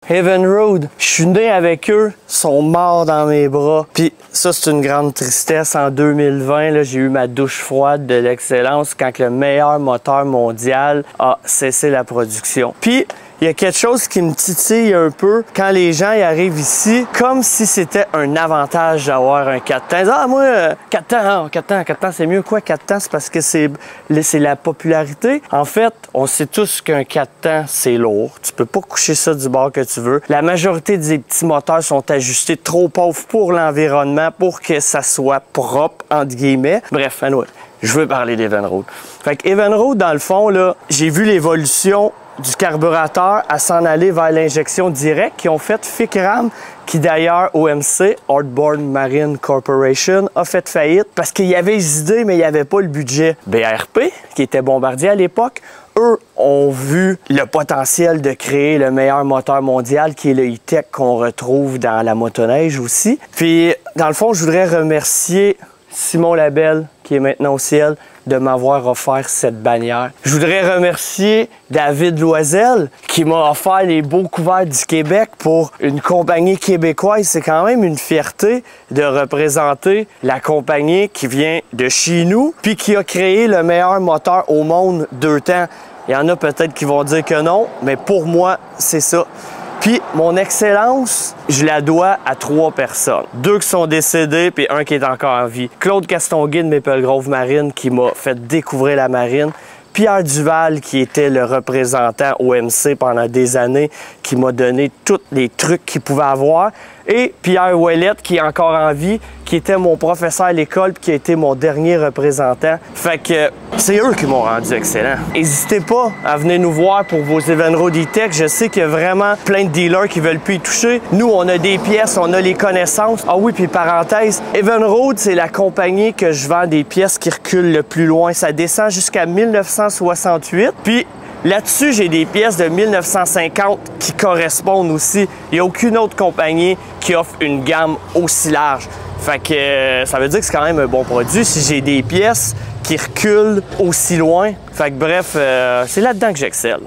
Evinrude, je suis né avec eux, sont morts dans mes bras. Puis ça, c'est une grande tristesse. En 2020, j'ai eu ma douche froide de l'excellence quand le meilleur moteur mondial a cessé la production. Puis il y a quelque chose qui me titille un peu quand les gens y arrivent ici, comme si c'était un avantage d'avoir un 4 temps. Ah, moi, 4 temps, 4 temps, c'est mieux. Quoi, 4 temps? C'est parce que c'est la popularité. En fait, on sait tous qu'un 4 temps, c'est lourd. Tu peux pas coucher ça du bord que tu veux. La majorité des petits moteurs sont ajustés trop pauvres pour l'environnement, pour que ça soit propre, entre guillemets. Bref, anyway, je veux parler d'Evinrude. Fait que Evinrude, dans le fond, là, j'ai vu l'évolution du carburateur à s'en aller vers l'injection directe qui ont fait FICRAM, qui d'ailleurs, OMC, Outboard Marine Corporation, a fait faillite parce qu'il y avait les idées, mais il n'y avait pas le budget. BRP, qui était Bombardier à l'époque, eux ont vu le potentiel de créer le meilleur moteur mondial, qui est le E-TEC qu'on retrouve dans la motoneige aussi. Puis, dans le fond, je voudrais remercier Simon Labelle, qui est maintenant au ciel, de m'avoir offert cette bannière. Je voudrais remercier David Loisel, qui m'a offert les beaux couverts du Québec pour une compagnie québécoise. C'est quand même une fierté de représenter la compagnie qui vient de chez nous, puis qui a créé le meilleur moteur au monde 2 temps. Il y en a peut-être qui vont dire que non, mais pour moi, c'est ça. Puis, mon excellence, je la dois à 3 personnes. 2 qui sont décédés, puis 1 qui est encore en vie. Claude Castonguay de Maple Grove Marine, qui m'a fait découvrir la marine. Pierre Duval, qui était le représentant OMC pendant des années, qui m'a donné tous les trucs qu'il pouvait avoir. Et Pierre Ouellette, qui est encore en vie, qui était mon professeur à l'école, puis qui a été mon dernier représentant. Fait que c'est eux qui m'ont rendu excellent. N'hésitez pas à venir nous voir pour vos Evinrude E-TEC. Je sais qu'il y a vraiment plein de dealers qui veulent plus y toucher. Nous, on a des pièces, on a les connaissances. Ah oui, puis parenthèse, Evinrude, c'est la compagnie que je vends des pièces qui reculent le plus loin. Ça descend jusqu'à 1968. Puis là-dessus, j'ai des pièces de 1950 qui correspondent aussi. Il n'y a aucune autre compagnie qui offre une gamme aussi large. Fait que ça veut dire que c'est quand même un bon produit si j'ai des pièces qui reculent aussi loin. Fait que bref, c'est là-dedans que j'excelle.